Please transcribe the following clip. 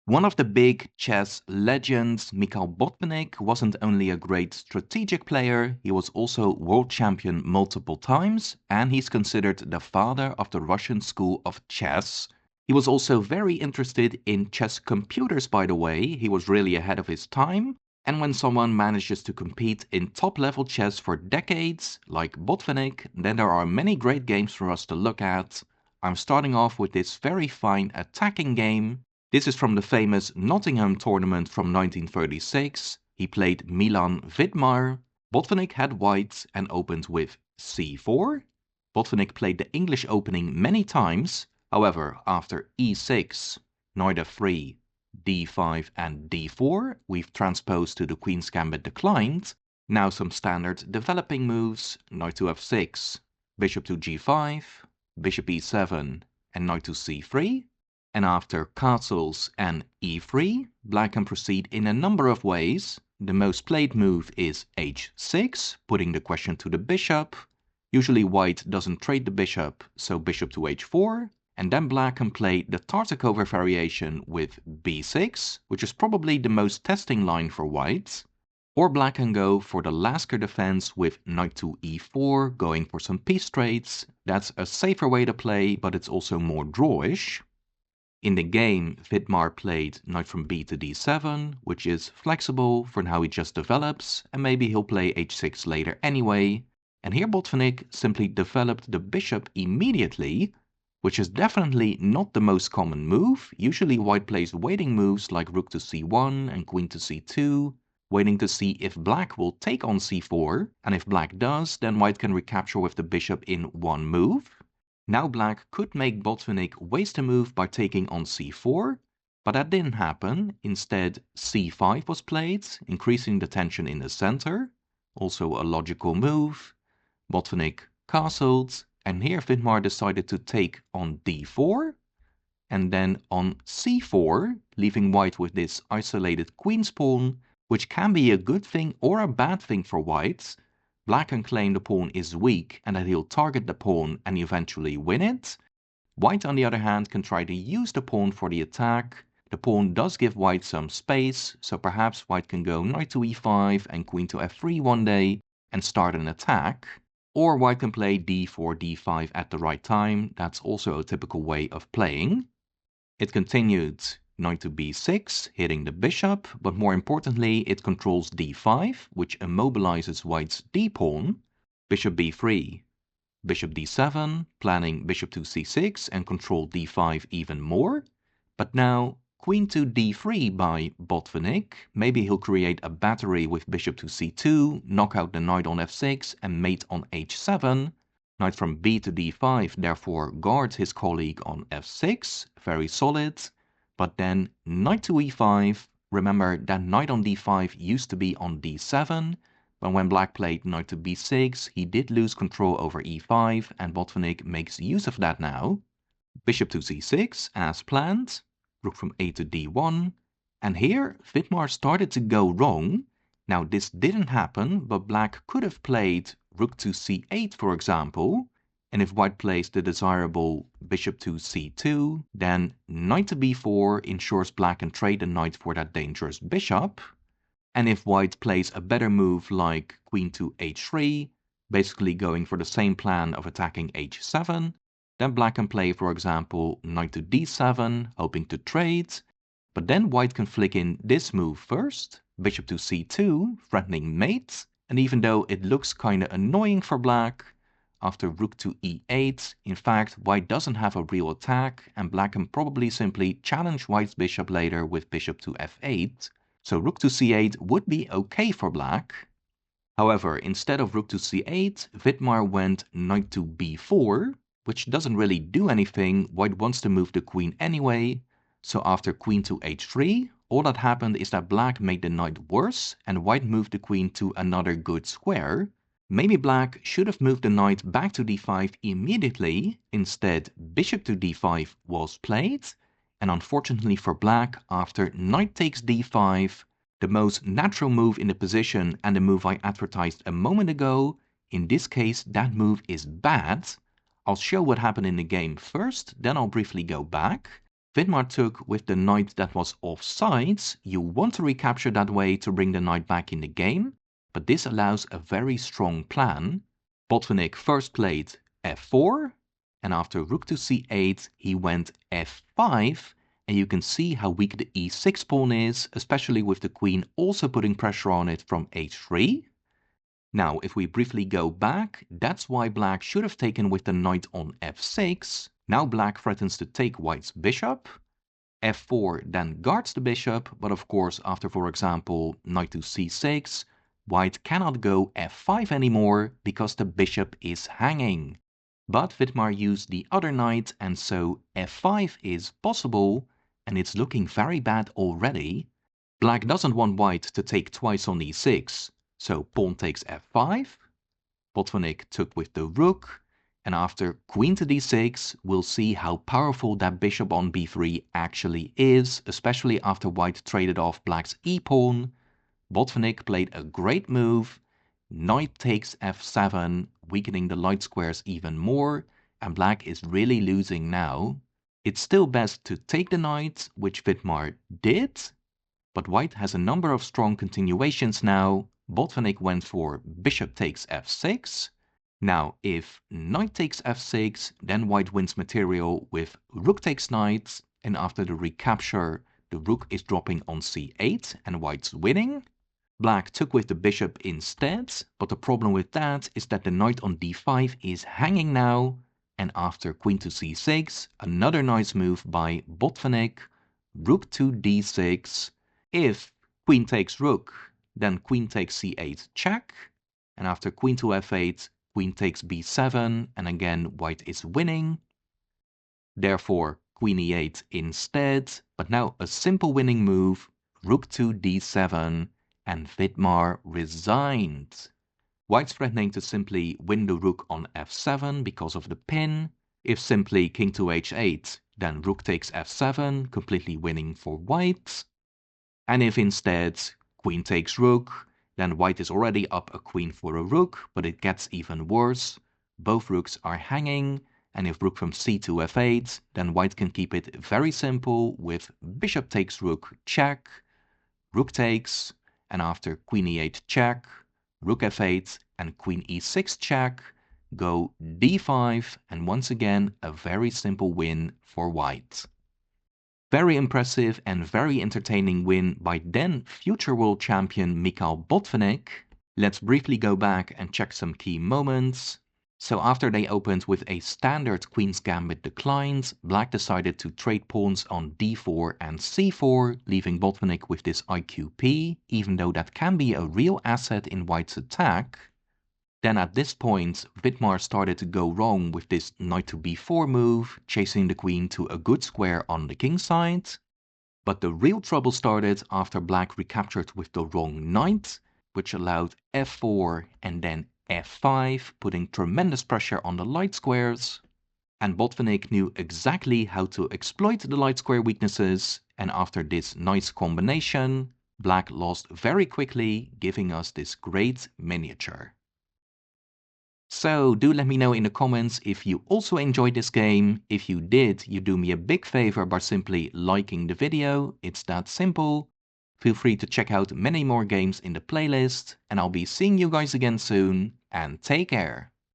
One of the big chess legends, Mikhail Botvinnik, wasn't only a great strategic player, he was also world champion multiple times, and he's considered the father of the Russian school of chess. He was also very interested in chess computers, by the way. He was really ahead of his time. And when someone manages to compete in top-level chess for decades, like Botvinnik, then there are many great games for us to look at. I'm starting off with this very fine attacking game. This is from the famous Nottingham tournament from 1936. He played Milan Vidmar. Botvinnik had white and opened with c4. Botvinnik played the English opening many times. However, after e6, knight f3, d5 and d4, we've transposed to the Queen's Gambit declined. Now some standard developing moves, knight to f6, bishop to g5, bishop e7 and knight to c3. And after castles and e3, black can proceed in a number of ways. The most played move is h6, putting the question to the bishop. Usually white doesn't trade the bishop, so bishop to h4. And then black can play the Tartakover variation with b6, which is probably the most testing line for white. Or black can go for the Lasker defense with knight to e4, going for some piece trades. That's a safer way to play, but it's also more drawish. In the game, Vidmar played knight from b to d7, which is flexible for how he just develops, and maybe he'll play h6 later anyway. And here Botvinnik simply developed the bishop immediately, which is definitely not the most common move. Usually white plays waiting moves like rook to c1 and queen to c2, waiting to see if black will take on c4, and if black does, then white can recapture with the bishop in one move. Now black could make Botvinnik waste a move by taking on c4, but that didn't happen. Instead, c5 was played, increasing the tension in the center. Also a logical move. Botvinnik castled, and here Vidmar decided to take on d4, and then on c4, leaving white with this isolated queen's pawn, which can be a good thing or a bad thing for white. Black can claim the pawn is weak and that he'll target the pawn and eventually win it. White, on the other hand, can try to use the pawn for the attack. The pawn does give white some space, so perhaps white can go knight to e5 and queen to f3 one day and start an attack. Or white can play d4, d5 at the right time. That's also a typical way of playing. It continued knight to b6, hitting the bishop, but more importantly, it controls d5, which immobilizes white's d-pawn. Bishop b3, bishop d7, planning bishop to c6 and control d5 even more. But now queen to d3 by Botvinnik. Maybe he'll create a battery with bishop to c2, knock out the knight on f6 and mate on h7. Knight from b to d5 therefore guards his colleague on f6, very solid. But then knight to e5, remember that knight on d5 used to be on d7, but when black played knight to b6, he did lose control over e5, and Botvinnik makes use of that now. Bishop to c6, as planned, rook from a to d1, and here Vidmar started to go wrong. Now this didn't happen, but black could have played rook to c8, for example, and if white plays the desirable bishop to c2, then knight to b4 ensures black can trade the knight for that dangerous bishop. And if white plays a better move like queen to h3, basically going for the same plan of attacking h7, then black can play, for example, knight to d7, hoping to trade. But then white can flick in this move first, bishop to c2, threatening mate. And even though it looks kinda annoying for black, after rook to e8, in fact, white doesn't have a real attack, and black can probably simply challenge white's bishop later with bishop to f8. So rook to c8 would be okay for black. However, instead of rook to c8, Vidmar went knight to b4, which doesn't really do anything. White wants to move the queen anyway. So after queen to h3, all that happened is that black made the knight worse, and white moved the queen to another good square. Maybe black should have moved the knight back to d5 immediately. Instead, bishop to d5 was played. And unfortunately for black, after knight takes d5, the most natural move in the position and the move I advertised a moment ago, in this case that move is bad. I'll show what happened in the game first, then I'll briefly go back. Vidmar took with the knight that was offsides. You want to recapture that way to bring the knight back in the game, but this allows a very strong plan. Botvinnik first played f4, and after rook to c8 he went f5, and you can see how weak the e6 pawn is, especially with the queen also putting pressure on it from h3. Now, if we briefly go back, that's why black should have taken with the knight on f6. Now black threatens to take white's bishop. f4 then guards the bishop, but of course after, for example, knight to c6, white cannot go f5 anymore because the bishop is hanging. But Vidmar used the other knight, and so f5 is possible, and it's looking very bad already. Black doesn't want white to take twice on e6, so pawn takes f5. Botvinnik took with the rook, and after queen to d6, we'll see how powerful that bishop on b3 actually is, especially after white traded off black's e-pawn. Botvinnik played a great move. Knight takes f7, weakening the light squares even more, and black is really losing now. It's still best to take the knight, which Vidmar did, but white has a number of strong continuations now. Botvinnik went for bishop takes f6. Now, if knight takes f6, then white wins material with rook takes knight, and after the recapture, the rook is dropping on c8 and white's winning. Black took with the bishop instead, but the problem with that is that the knight on d5 is hanging now, and after queen to c6, another nice move by Botvinnik, rook to d6. If queen takes rook, then queen takes c8 check, and after queen to f8, queen takes b7, and again white is winning. Therefore, queen e8 instead, but now a simple winning move, rook to d7, and Vidmar resigned. White's threatening to simply win the rook on f7 because of the pin. If simply king to h8, then rook takes f7, completely winning for white. And if instead queen takes rook, then white is already up a queen for a rook, but it gets even worse. Both rooks are hanging, and if rook from c to f8, then white can keep it very simple with bishop takes rook check, rook takes, and after queen e8 check, rook f8, and queen e6 check, go d5, and once again a very simple win for white. Very impressive and very entertaining win by then future world champion Mikhail Botvinnik. Let's briefly go back and check some key moments. So after they opened with a standard queen's gambit declined, black decided to trade pawns on d4 and c4, leaving Botvinnik with this IQP, even though that can be a real asset in white's attack. Then at this point, Vidmar started to go wrong with this knight to b4 move, chasing the queen to a good square on the king side. But the real trouble started after black recaptured with the wrong knight, which allowed f4 and then f5, putting tremendous pressure on the light squares. And Botvinnik knew exactly how to exploit the light square weaknesses, and after this nice combination, black lost very quickly, giving us this great miniature. So do let me know in the comments if you also enjoyed this game. If you did, you do me a big favor by simply liking the video. It's that simple. Feel free to check out many more games in the playlist, and I'll be seeing you guys again soon, and take care.